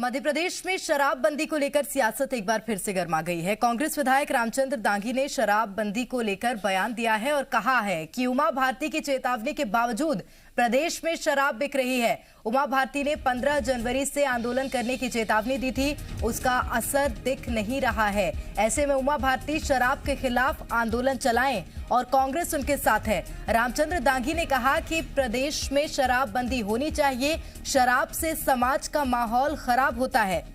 मध्य प्रदेश में शराबबंदी को लेकर सियासत एक बार फिर से गर्मा गई है। कांग्रेस विधायक रामचंद्र दांगी ने शराबबंदी को लेकर बयान दिया है और कहा है कि उमा भारती की चेतावनी के बावजूद प्रदेश में शराब बिक रही है। उमा भारती ने 15 जनवरी से आंदोलन करने की चेतावनी दी थी, उसका असर दिख नहीं रहा है। ऐसे में उमा भारती शराब के खिलाफ आंदोलन चलाएं और कांग्रेस उनके साथ है। रामचंद्र दांगी ने कहा कि प्रदेश में शराबबंदी होनी चाहिए, शराब से समाज का माहौल खराब होता है।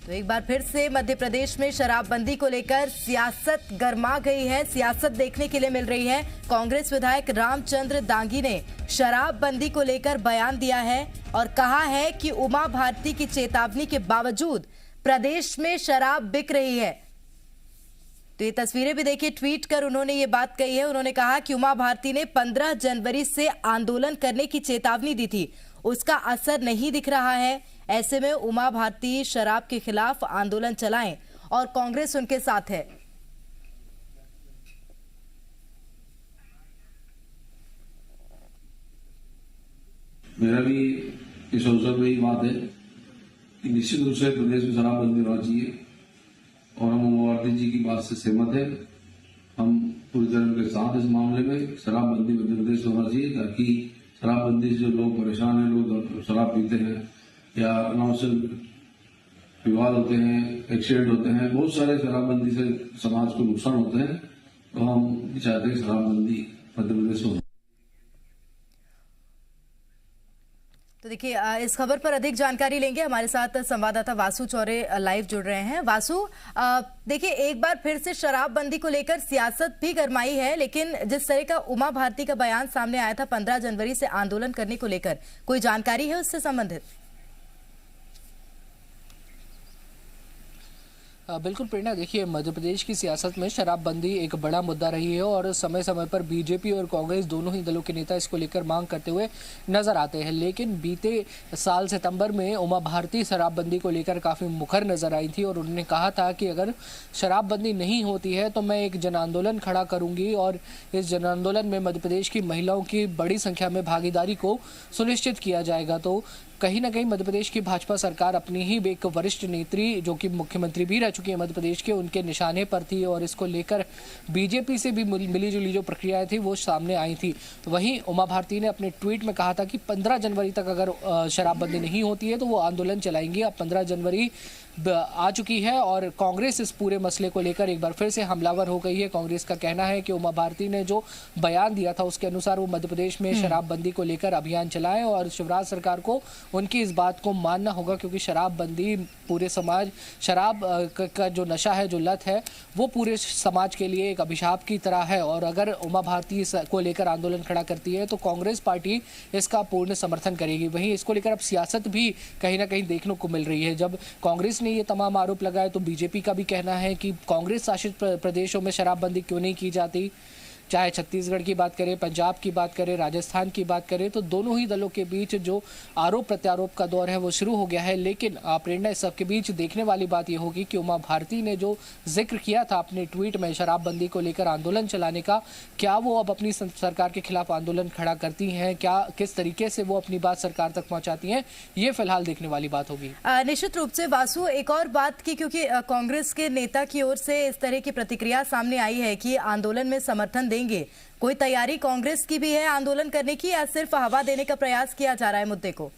तो एक बार फिर से मध्य प्रदेश में शराबबंदी को लेकर सियासत गर्मा गई है। सियासत देखने के लिए मिल रही है। कांग्रेस विधायक रामचंद्र दांगी ने शराबबंदी को लेकर बयान दिया है और कहा है कि उमा भारती की चेतावनी के बावजूद प्रदेश में शराब बिक रही है। तो ये तस्वीरें भी देखिए, ट्वीट कर उन्होंने ये बात कही है। उन्होंने कहा कि उमा भारती ने 15 जनवरी से आंदोलन करने की चेतावनी दी थी, उसका असर नहीं दिख रहा है। ऐसे में उमा भारती शराब के खिलाफ आंदोलन चलाएं और कांग्रेस उनके साथ है। मेरा भी इस अवसर में ही बात है कि निश्चित रूप से प्रदेश में शराबबंदी होना चाहिए और हम उमा भारती जी की बात से सहमत है। हम पूरी तरह उनके साथ इस मामले में शराबबंदी मध्य प्रदेश में होना चाहिए, ताकि शराबबंदी से जो लोग परेशान हैं, लोग शराब पीते हैं या अनावश्यक विवाद होते हैं, एक्सीडेंट होते हैं, बहुत सारे शराबबंदी से समाज को नुकसान होते हैं। तो हम चाहते हैं कि शराबबंदी मध्य प्रदेश में हो। तो देखिए, इस खबर पर अधिक जानकारी लेंगे। हमारे साथ संवाददाता वासु चौरे लाइव जुड़ रहे हैं। वासु, देखिए, एक बार फिर से शराबबंदी को लेकर सियासत भी गरमाई है, लेकिन जिस तरह का उमा भारती का बयान सामने आया था 15 जनवरी से आंदोलन करने को लेकर, कोई जानकारी है उससे संबंधित? बिल्कुल प्रेरणा, देखिए, मध्य प्रदेश की सियासत में शराबबंदी एक बड़ा मुद्दा रही है और समय समय पर बीजेपी और कांग्रेस दोनों ही दलों के नेता इसको लेकर मांग करते हुए नजर आते हैं। लेकिन बीते साल सितंबर में उमा भारती शराबबंदी को लेकर काफ़ी मुखर नजर आई थी और उन्होंने कहा था कि अगर शराबबंदी नहीं होती है तो मैं एक जन आंदोलन खड़ा करूंगी और इस जन आंदोलन में मध्य प्रदेश की महिलाओं की बड़ी संख्या में भागीदारी को सुनिश्चित किया जाएगा। तो कहीं ना कहीं मध्य प्रदेश की भाजपा सरकार अपनी ही एक वरिष्ठ नेत्री, जो कि मुख्यमंत्री भी रह चुकी है मध्य प्रदेश के, उनके निशाने पर थी और इसको लेकर बीजेपी से भी मिली जुली जो प्रक्रियाएं थी वो सामने आई थी। तो वहीं उमा भारती ने अपने ट्वीट में कहा था कि 15 जनवरी तक अगर शराबबंदी नहीं होती है तो वो आंदोलन चलाएंगी। अब 15 जनवरी आ चुकी है और कांग्रेस इस पूरे मसले को लेकर एक बार फिर से हमलावर हो गई है। कांग्रेस का कहना है कि उमा भारती ने जो बयान दिया था उसके अनुसार वो मध्य प्रदेश में शराबबंदी को लेकर अभियान चलाएं और शिवराज सरकार को उनकी इस बात को मानना होगा, क्योंकि शराबबंदी पूरे समाज, शराब का जो नशा है, जो लत है, वो पूरे समाज के लिए एक अभिशाप की तरह है। और अगर उमा भारती को लेकर आंदोलन खड़ा करती है तो कांग्रेस पार्टी इसका पूर्ण समर्थन करेगी। वहीं इसको लेकर अब सियासत भी कहीं ना कहीं देखने को मिल रही है। जब कांग्रेस ये तमाम आरोप लगाए तो बीजेपी का भी कहना है कि कांग्रेस शासित प्रदेशों में शराबबंदी क्यों नहीं की जाती। चाहे छत्तीसगढ़ की बात करें, पंजाब की बात करें, राजस्थान की बात करें, तो दोनों ही दलों के बीच जो आरोप प्रत्यारोप का दौर है वो शुरू हो गया है। लेकिन प्रेरणा, इस सबके बीच देखने वाली बात यह होगी कि उमा भारती ने जो जिक्र किया था अपने ट्वीट में शराबबंदी को लेकर आंदोलन चलाने का, क्या वो अब अपनी सरकार के खिलाफ आंदोलन खड़ा करती हैं, क्या किस तरीके से वो अपनी बात सरकार तक पहुंचाती हैं, ये फिलहाल देखने वाली बात होगी। निश्चित रूप से वासु, एक और बात की, क्योंकि कांग्रेस के नेता की ओर से इस तरह की प्रतिक्रिया सामने आई है कि आंदोलन में समर्थन देंगे, कोई तैयारी कांग्रेस की भी है आंदोलन करने की या सिर्फ हवा देने का प्रयास किया जा रहा है मुद्दे को?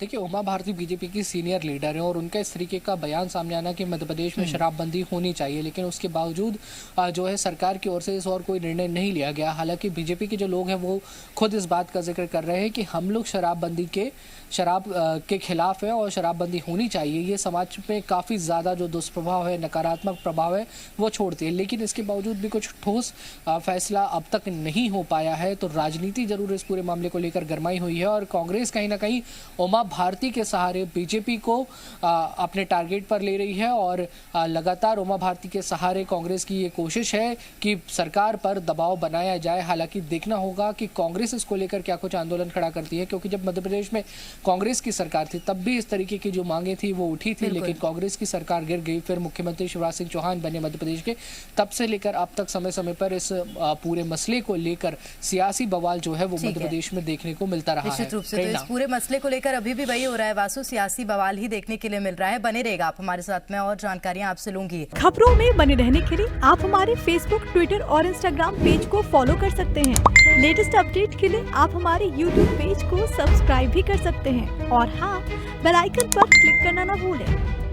देखिए, उमा भारती बीजेपी की सीनियर लीडर है और उनका इस तरीके का बयान सामने आना कि मध्य प्रदेश में शराबबंदी होनी चाहिए, लेकिन उसके बावजूद जो है सरकार की ओर से इस और कोई निर्णय नहीं लिया गया। हालांकि बीजेपी के जो लोग हैं वो खुद इस बात का जिक्र कर रहे हैं कि हम लोग शराब के खिलाफ है और शराबबंदी होनी चाहिए। ये समाज में काफ़ी ज़्यादा जो दुष्प्रभाव है, नकारात्मक प्रभाव है, वो छोड़ती है। लेकिन इसके बावजूद भी कुछ ठोस फैसला अब तक नहीं हो पाया है। तो राजनीति जरूर इस पूरे मामले को लेकर गरमाई हुई है और कांग्रेस कहीं ना कहीं उमा भारती के सहारे बीजेपी को अपने टारगेट पर ले रही है और लगातार उमा भारती के सहारे कांग्रेस की ये कोशिश है कि सरकार पर दबाव बनाया जाए। हालांकि देखना होगा कि कांग्रेस इसको लेकर क्या कुछ आंदोलन खड़ा करती है, क्योंकि जब मध्य प्रदेश में कांग्रेस की सरकार थी तब भी इस तरीके की जो मांगे थी वो उठी थी, लेकिन कांग्रेस की सरकार गिर गई। फिर मुख्यमंत्री शिवराज सिंह चौहान बने मध्य प्रदेश के, तब से लेकर अब तक समय समय पर इस पूरे मसले को लेकर सियासी बवाल जो है वो मध्य प्रदेश में देखने को मिलता रहा है। निश्चित रूप से तो इस पूरे मसले को लेकर अभी भी वही हो रहा है वासु, सियासी बवाल ही देखने के लिए मिल रहा है। बने रहेगा आप हमारे साथ में और जानकारियां आपसे लूंगी। खबरों में बने रहने के लिए आप हमारे फेसबुक, ट्विटर और इंस्टाग्राम पेज को फॉलो कर सकते हैं। लेटेस्ट अपडेट के लिए आप हमारे यूट्यूब पेज को सब्सक्राइब भी कर सकते हैं और हाँ, बेल आइकन पर क्लिक करना ना भूलें।